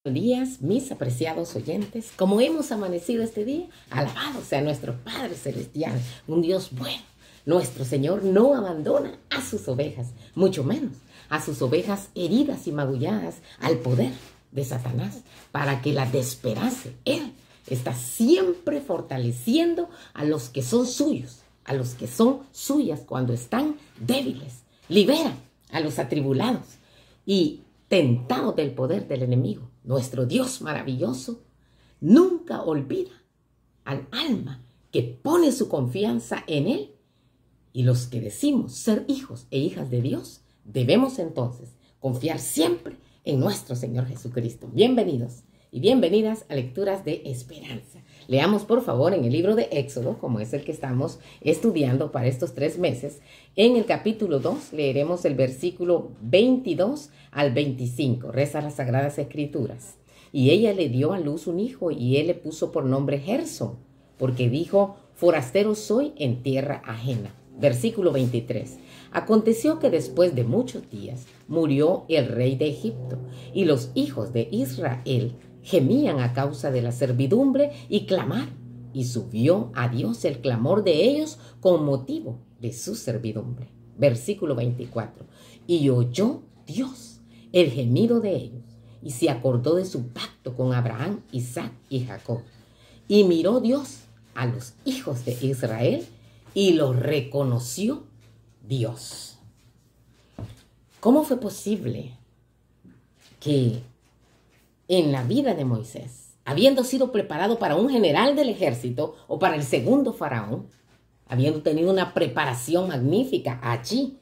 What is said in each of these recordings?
Buenos días, mis apreciados oyentes. Como hemos amanecido este día, alabado sea nuestro Padre Celestial, un Dios bueno. Nuestro Señor no abandona a sus ovejas, mucho menos a sus ovejas heridas y magulladas al poder de Satanás, para que las despedace. Él está siempre fortaleciendo a los que son suyos, a los que son suyas cuando están débiles. Libera a los atribulados y tentados del poder del enemigo. Nuestro Dios maravilloso nunca olvida al alma que pone su confianza en Él. Y los que decimos ser hijos e hijas de Dios, debemos entonces confiar siempre en nuestro Señor Jesucristo. Bienvenidos y bienvenidas a Lecturas de Esperanza. Leamos por favor en el libro de Éxodo, como es el que estamos estudiando para estos 3 meses. En el capítulo 2 leeremos el versículo 22 al 25. Reza las Sagradas Escrituras. Y ella le dio a luz un hijo y él le puso por nombre Gersón, porque dijo: forastero soy en tierra ajena. Versículo 23. Aconteció que después de muchos días murió el rey de Egipto, y los hijos de Israel gemían a causa de la servidumbre y clamaron, y subió a Dios el clamor de ellos con motivo de su servidumbre. Versículo 24. Y oyó Dios el gemido de ellos, y se acordó de su pacto con Abraham, Isaac y Jacob. Y miró Dios a los hijos de Israel, y los reconoció Dios. ¿Cómo fue posible que en la vida de Moisés, habiendo sido preparado para un general del ejército o para el segundo faraón, habiendo tenido una preparación magnífica allí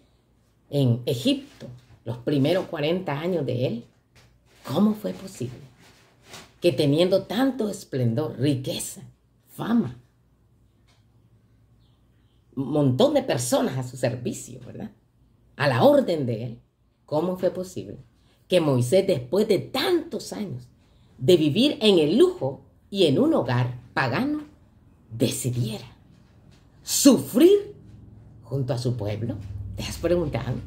en Egipto, los primeros 40 años de él, cómo fue posible que teniendo tanto esplendor, riqueza, fama, un montón de personas a su servicio, ¿verdad?, a la orden de él, cómo fue posible que Moisés, después de tantos años de vivir en el lujo y en un hogar pagano, decidiera sufrir junto a su pueblo? ¿Te has preguntado?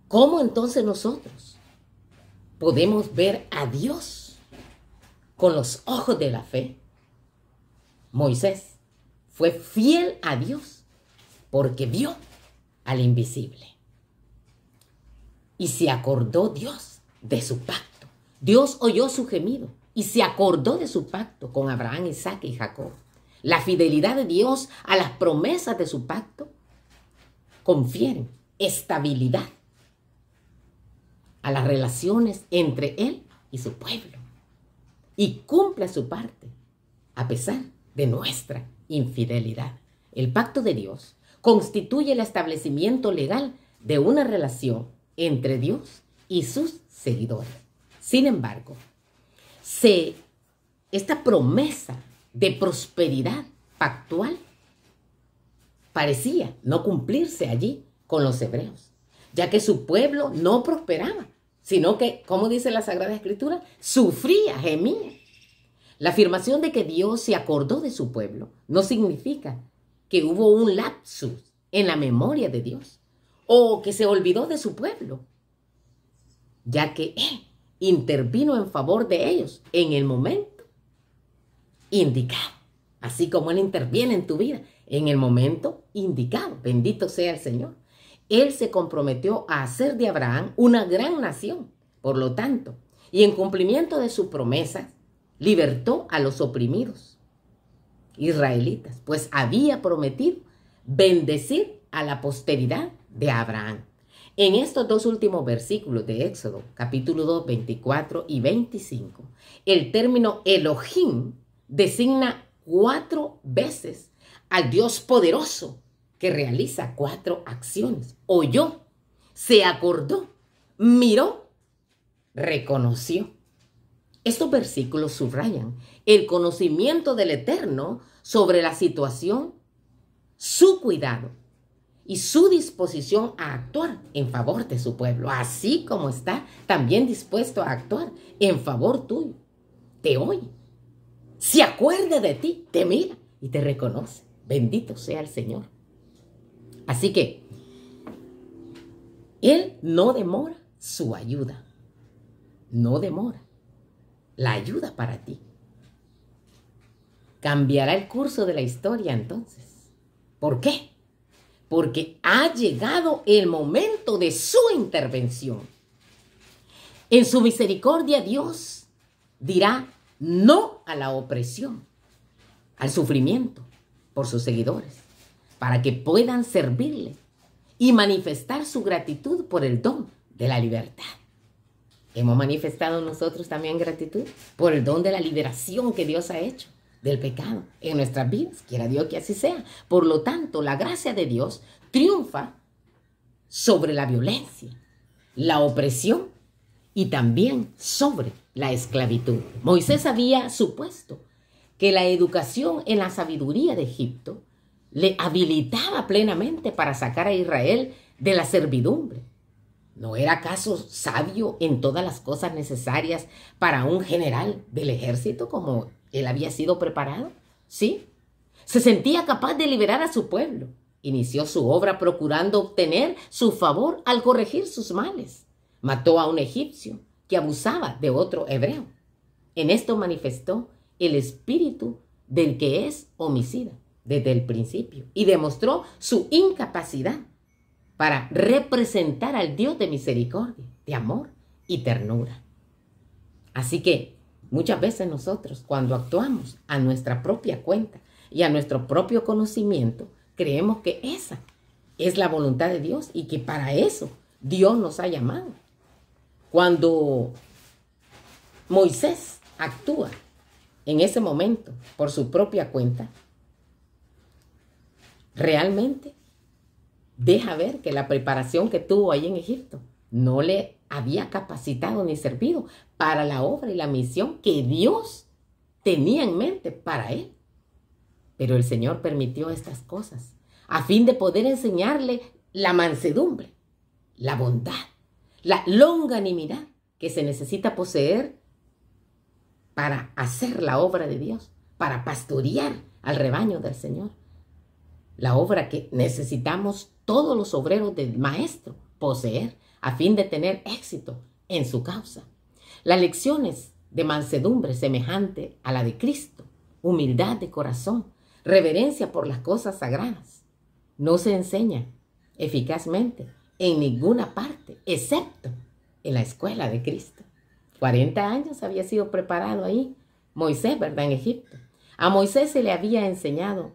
¿Cómo entonces nosotros podemos ver a Dios con los ojos de la fe? Moisés fue fiel a Dios porque vio al invisible. Y se acordó Dios de su pacto. Dios oyó su gemido y se acordó de su pacto con Abraham, Isaac y Jacob. La fidelidad de Dios a las promesas de su pacto confieren estabilidad a las relaciones entre Él y su pueblo. Y cumple su parte a pesar de nuestra infidelidad. El pacto de Dios constituye el establecimiento legal de una relación entre Dios y sus seguidores. Sin embargo, esta promesa de prosperidad pactual parecía no cumplirse allí con los hebreos, ya que su pueblo no prosperaba, sino que, como dice la Sagrada Escritura, sufría, gemía. La afirmación de que Dios se acordó de su pueblo no significa que hubo un lapsus en la memoria de Dios o que se olvidó de su pueblo, ya que Él intervino en favor de ellos en el momento indicado, así como Él interviene en tu vida en el momento indicado. Bendito sea el Señor. Él se comprometió a hacer de Abraham una gran nación, por lo tanto, y en cumplimiento de su promesa, libertó a los oprimidos israelitas, pues había prometido bendecir a la posteridad de Abraham. En estos 2 últimos versículos de Éxodo, capítulo 2, 24 y 25, el término Elohim designa 4 veces al Dios poderoso que realiza 4 acciones. Oyó, se acordó, miró, reconoció. Estos versículos subrayan el conocimiento del Eterno sobre la situación, su cuidado y su disposición a actuar en favor de su pueblo, así como está también dispuesto a actuar en favor tuyo. Te oye, se acuerda de ti, te mira y te reconoce. Bendito sea el Señor. Así que Él no demora su ayuda. no demora la ayuda para ti. Cambiará el curso de la historia entonces. ¿Por qué? Porque ha llegado el momento de su intervención. En su misericordia Dios dirá no a la opresión, al sufrimiento por sus seguidores, para que puedan servirle y manifestar su gratitud por el don de la libertad. ¿Hemos manifestado nosotros también gratitud por el don de la liberación que Dios ha hecho del pecado en nuestras vidas? Quiera Dios que así sea. Por lo tanto, la gracia de Dios triunfa sobre la violencia, la opresión y también sobre la esclavitud. Moisés había supuesto que la educación en la sabiduría de Egipto le habilitaba plenamente para sacar a Israel de la servidumbre. ¿No era acaso sabio en todas las cosas necesarias para un general del ejército como él había sido preparado? Sí. Se sentía capaz de liberar a su pueblo. Inició su obra procurando obtener su favor al corregir sus males. Mató a un egipcio que abusaba de otro hebreo. En esto manifestó el espíritu del que es homicida desde el principio y demostró su incapacidad para representar al Dios de misericordia, de amor y ternura. Así que muchas veces nosotros, cuando actuamos a nuestra propia cuenta y a nuestro propio conocimiento, creemos que esa es la voluntad de Dios y que para eso Dios nos ha llamado. Cuando Moisés actúa en ese momento por su propia cuenta, realmente deja ver que la preparación que tuvo ahí en Egipto no le había capacitado ni servido para la obra y la misión que Dios tenía en mente para él. Pero el Señor permitió estas cosas a fin de poder enseñarle la mansedumbre, la bondad, la longanimidad que se necesita poseer para hacer la obra de Dios, para pastorear al rebaño del Señor. La obra que necesitamos todos los obreros del Maestro poseer a fin de tener éxito en su causa. Las lecciones de mansedumbre semejante a la de Cristo, humildad de corazón, reverencia por las cosas sagradas, no se enseñan eficazmente en ninguna parte, excepto en la escuela de Cristo. 40 años había sido preparado ahí Moisés, ¿verdad? En Egipto. A Moisés se le había enseñado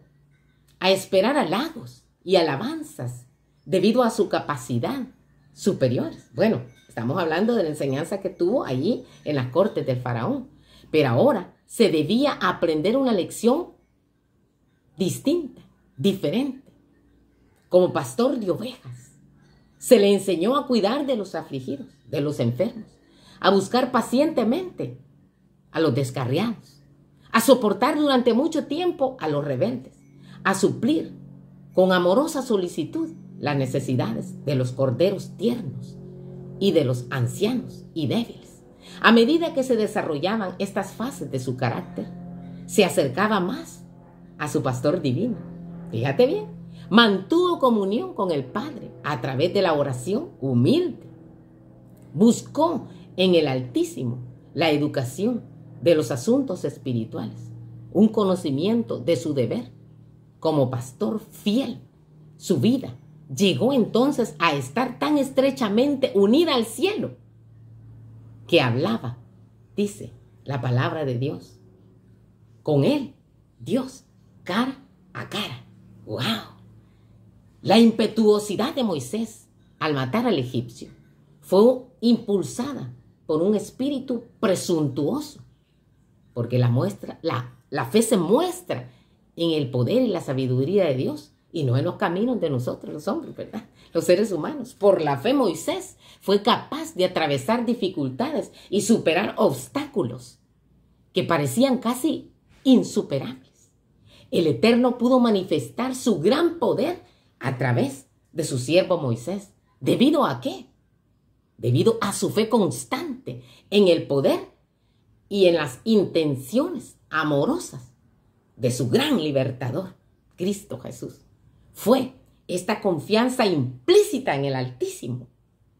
a esperar halagos y alabanzas debido a su capacidad superior. Bueno, estamos hablando de la enseñanza que tuvo allí en las cortes del faraón. Pero ahora se debía aprender una lección distinta, diferente. Como pastor de ovejas, se le enseñó a cuidar de los afligidos, de los enfermos, a buscar pacientemente a los descarriados, a soportar durante mucho tiempo a los rebeldes, a suplir con amorosa solicitud las necesidades de los corderos tiernos y de los ancianos y débiles. A medida que se desarrollaban estas fases de su carácter, se acercaba más a su pastor divino. Fíjate bien, mantuvo comunión con el Padre a través de la oración humilde. Buscó en el Altísimo la educación de los asuntos espirituales, un conocimiento de su deber como pastor fiel. Su vida llegó entonces a estar tan estrechamente unida al cielo que hablaba, dice la palabra de Dios, con él, Dios, cara a cara. ¡Wow! La impetuosidad de Moisés al matar al egipcio fue impulsada por un espíritu presuntuoso, porque la fe se muestra en el poder y la sabiduría de Dios y no en los caminos de nosotros los hombres, ¿verdad? Los seres humanos. Por la fe Moisés fue capaz de atravesar dificultades y superar obstáculos que parecían casi insuperables. El Eterno pudo manifestar su gran poder a través de su siervo Moisés. ¿Debido a qué? Debido a su fe constante en el poder y en las intenciones amorosas de su gran libertador, Cristo Jesús. Fue esta confianza implícita en el Altísimo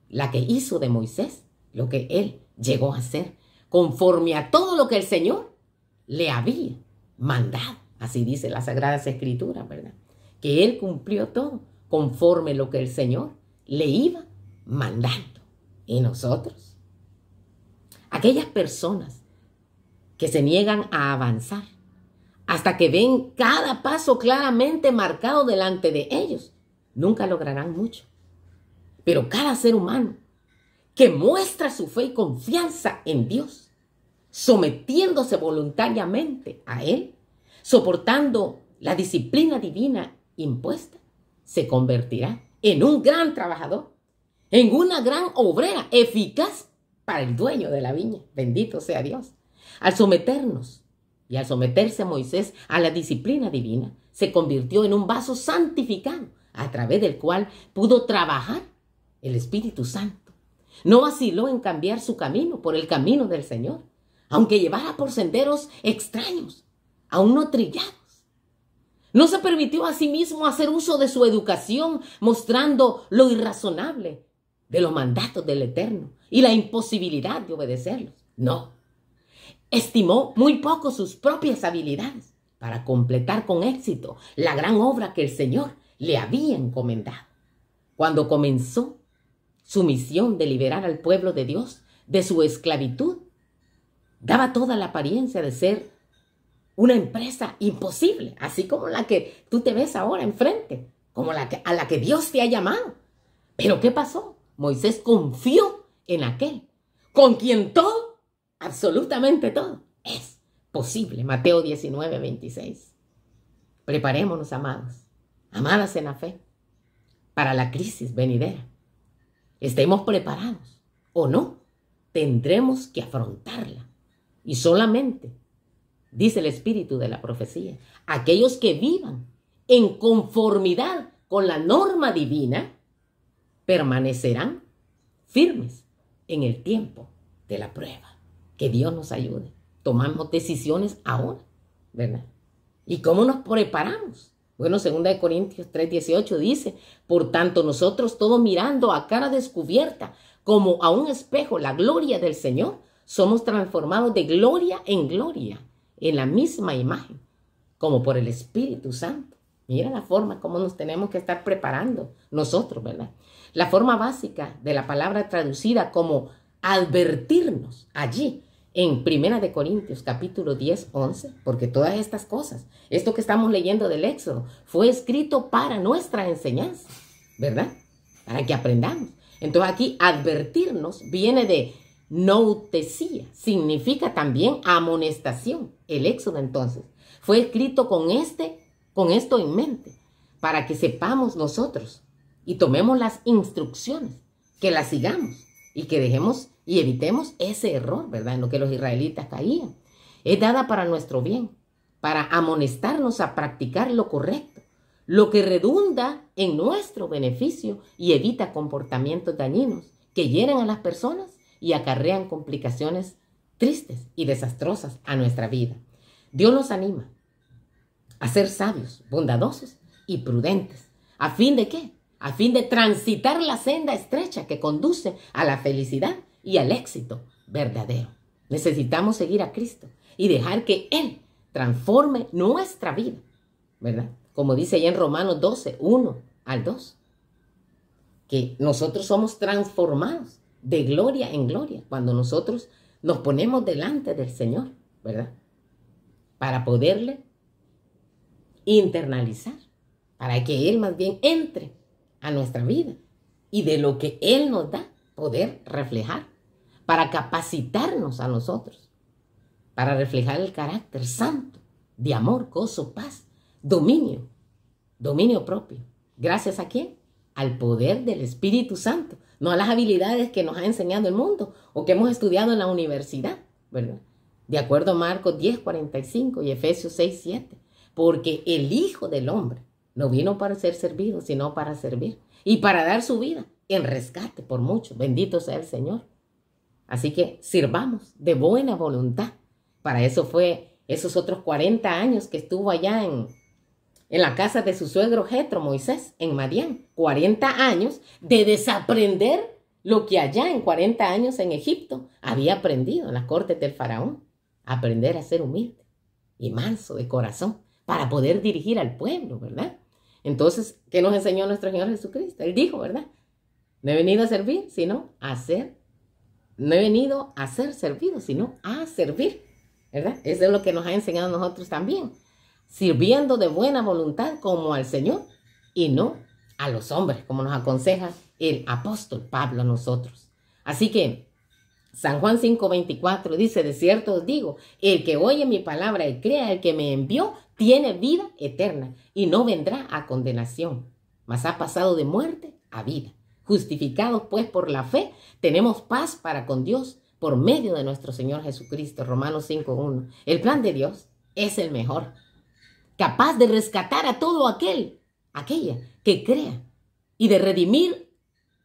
la que hizo de Moisés lo que él llegó a hacer conforme a todo lo que el Señor le había mandado. Así dice las Sagradas Escrituras, ¿verdad? Que él cumplió todo conforme a lo que el Señor le iba mandando. ¿Y nosotros? Aquellas personas que se niegan a avanzar hasta que ven cada paso claramente marcado delante de ellos, nunca lograrán mucho. Pero cada ser humano que muestra su fe y confianza en Dios, sometiéndose voluntariamente a Él, soportando la disciplina divina impuesta, se convertirá en un gran trabajador, en una gran obrera eficaz para el dueño de la viña. Bendito sea Dios. Al someternos y al someterse Moisés a la disciplina divina, se convirtió en un vaso santificado a través del cual pudo trabajar el Espíritu Santo. No vaciló en cambiar su camino por el camino del Señor, aunque llevara por senderos extraños, aún no trillados. No se permitió a sí mismo hacer uso de su educación, mostrando lo irrazonable de los mandatos del Eterno y la imposibilidad de obedecerlos. No. Estimó muy poco sus propias habilidades para completar con éxito la gran obra que el Señor le había encomendado. Cuando comenzó su misión de liberar al pueblo de Dios de su esclavitud, daba toda la apariencia de ser una empresa imposible, así como la que tú te ves ahora enfrente, como a la que Dios te ha llamado. Pero ¿qué pasó? Moisés confió en aquel con quien todo, absolutamente todo, es posible. Mateo 19:26. Preparémonos, amados, amadas en la fe, para la crisis venidera. Estemos preparados o no, tendremos que afrontarla. Y solamente, dice el espíritu de la profecía, aquellos que vivan en conformidad con la norma divina permanecerán firmes en el tiempo de la prueba. Que Dios nos ayude. Tomamos decisiones ahora, ¿verdad? ¿Y cómo nos preparamos? Bueno, 2 Corintios 3:18 dice, por tanto nosotros todos mirando a cara descubierta como a un espejo la gloria del Señor, somos transformados de gloria en gloria en la misma imagen, como por el Espíritu Santo. Mira la forma como nos tenemos que estar preparando nosotros, ¿verdad? La forma básica de la palabra traducida como advertirnos allí en 1 Corintios capítulo 10:11, porque todas estas cosas, esto que estamos leyendo del Éxodo, fue escrito para nuestra enseñanza, ¿verdad? Para que aprendamos. Entonces aquí advertirnos viene de noutesía, significa también amonestación. El Éxodo entonces fue escrito con esto en mente, para que sepamos nosotros y tomemos las instrucciones, que las sigamos y que dejemos y evitemos ese error, ¿verdad? En lo que los israelitas caían. Es dada para nuestro bien, para amonestarnos a practicar lo correcto, lo que redunda en nuestro beneficio y evita comportamientos dañinos que hieren a las personas y acarrean complicaciones tristes y desastrosas a nuestra vida. Dios nos anima a ser sabios, bondadosos y prudentes. ¿A fin de qué? A fin de transitar la senda estrecha que conduce a la felicidad y al éxito verdadero. Necesitamos seguir a Cristo y dejar que Él transforme nuestra vida, ¿verdad? Como dice allá en Romanos 12:1-2, que nosotros somos transformados de gloria en gloria cuando nosotros nos ponemos delante del Señor, ¿verdad? Para poderle internalizar, para que Él más bien entre a nuestra vida y de lo que Él nos da poder reflejar, para capacitarnos a nosotros, para reflejar el carácter santo de amor, gozo, paz, dominio propio. ¿Gracias a quién? Al poder del Espíritu Santo, no a las habilidades que nos ha enseñado el mundo o que hemos estudiado en la universidad, ¿verdad? De acuerdo a Marcos 10:45 y Efesios 6:7, porque el Hijo del Hombre no vino para ser servido, sino para servir y para dar su vida en rescate por muchos. Bendito sea el Señor. Así que sirvamos de buena voluntad. Para eso fue esos otros 40 años que estuvo allá en la casa de su suegro Jetro, Moisés, en Madián. 40 años de desaprender lo que allá en 40 años en Egipto había aprendido en las cortes del faraón. Aprender a ser humilde y manso de corazón para poder dirigir al pueblo, ¿verdad? Entonces, ¿qué nos enseñó nuestro Señor Jesucristo? Él dijo, ¿verdad? No he venido a servir, sino a ser. No he venido a ser servido, sino a servir, ¿verdad? Eso es lo que nos ha enseñado a nosotros también. Sirviendo de buena voluntad como al Señor y no a los hombres, como nos aconseja el apóstol Pablo a nosotros. Así que San Juan 5:24 dice, de cierto os digo, el que oye mi palabra y crea el que me envió, tiene vida eterna y no vendrá a condenación, mas ha pasado de muerte a vida. Justificados pues por la fe, tenemos paz para con Dios por medio de nuestro Señor Jesucristo. Romanos 5:1. El plan de Dios es el mejor, capaz de rescatar a todo aquella que crea y de redimir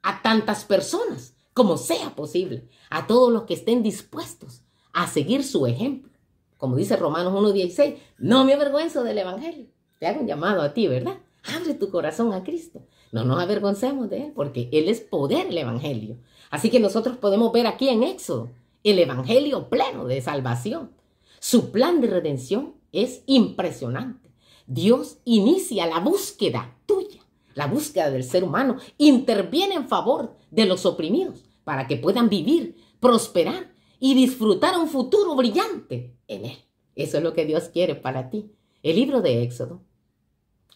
a tantas personas como sea posible, a todos los que estén dispuestos a seguir su ejemplo. Como dice Romanos 1:16, no me avergüenzo del evangelio. Te hago un llamado a ti, ¿verdad? Abre tu corazón a Cristo. No nos avergoncemos de Él, porque Él es poder, el evangelio. Así que nosotros podemos ver aquí en Éxodo el evangelio pleno de salvación. Su plan de redención es impresionante. Dios inicia la búsqueda tuya, la búsqueda del ser humano, interviene en favor de los oprimidos para que puedan vivir, prosperar y disfrutar un futuro brillante en Él. Eso es lo que Dios quiere para ti. El libro de Éxodo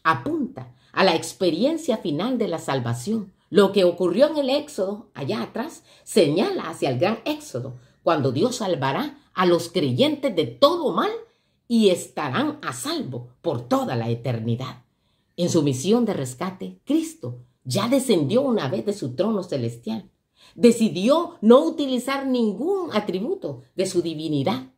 apunta a la experiencia final de la salvación. Lo que ocurrió en el Éxodo, allá atrás, señala hacia el gran Éxodo, cuando Dios salvará a los creyentes de todo mal y estarán a salvo por toda la eternidad. En su misión de rescate, Cristo ya descendió una vez de su trono celestial. Decidió no utilizar ningún atributo de su divinidad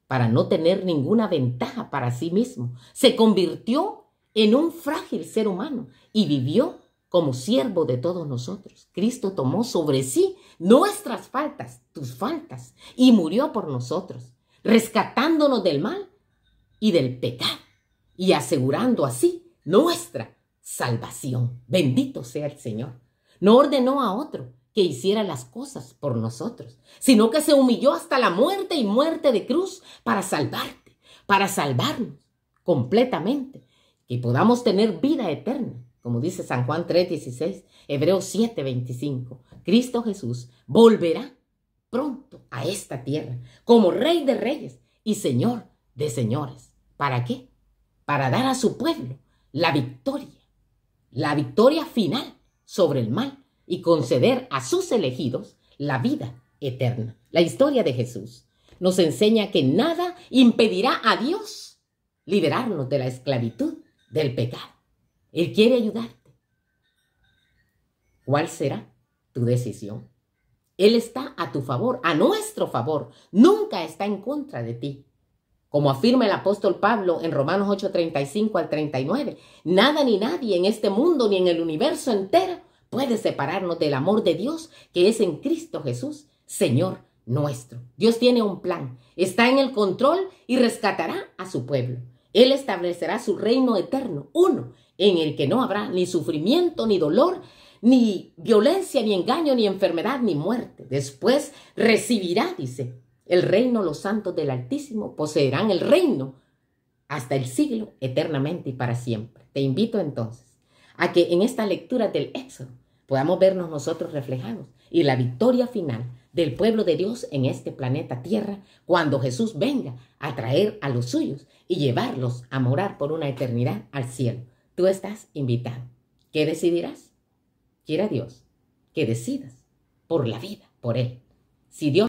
para no tener ninguna ventaja para sí mismo. Se convirtió en un frágil ser humano y vivió como siervo de todos nosotros. Cristo tomó sobre sí nuestras faltas, tus faltas, y murió por nosotros, rescatándonos del mal y del pecado y asegurando así nuestra salvación. Bendito sea el Señor. No ordenó a otro que hiciera las cosas por nosotros, sino que se humilló hasta la muerte y muerte de cruz para salvarte, para salvarnos completamente, que podamos tener vida eterna, como dice San Juan 3:16, Hebreos 7:25. Cristo Jesús volverá pronto a esta tierra como Rey de Reyes y Señor de Señores. ¿Para qué? Para dar a su pueblo la victoria final sobre el mal y conceder a sus elegidos la vida eterna. La historia de Jesús nos enseña que nada impedirá a Dios liberarnos de la esclavitud del pecado. Él quiere ayudarte. ¿Cuál será tu decisión? Él está a tu favor, a nuestro favor. Nunca está en contra de ti. Como afirma el apóstol Pablo en Romanos 8:35 al 39, nada ni nadie en este mundo ni en el universo entero puede separarnos del amor de Dios que es en Cristo Jesús, Señor nuestro. Dios tiene un plan, está en el control y rescatará a su pueblo. Él establecerá su reino eterno, uno, en el que no habrá ni sufrimiento, ni dolor, ni violencia, ni engaño, ni enfermedad, ni muerte. Después recibirá, dice, el reino los santos del Altísimo, poseerán el reino hasta el siglo, eternamente y para siempre. Te invito entonces a que en esta lectura del Éxodo podamos vernos nosotros reflejados y la victoria final del pueblo de Dios en este planeta Tierra cuando Jesús venga a traer a los suyos y llevarlos a morar por una eternidad al cielo. Tú estás invitado. ¿Qué decidirás? Quiera Dios que decidas por la vida, por Él. Si Dios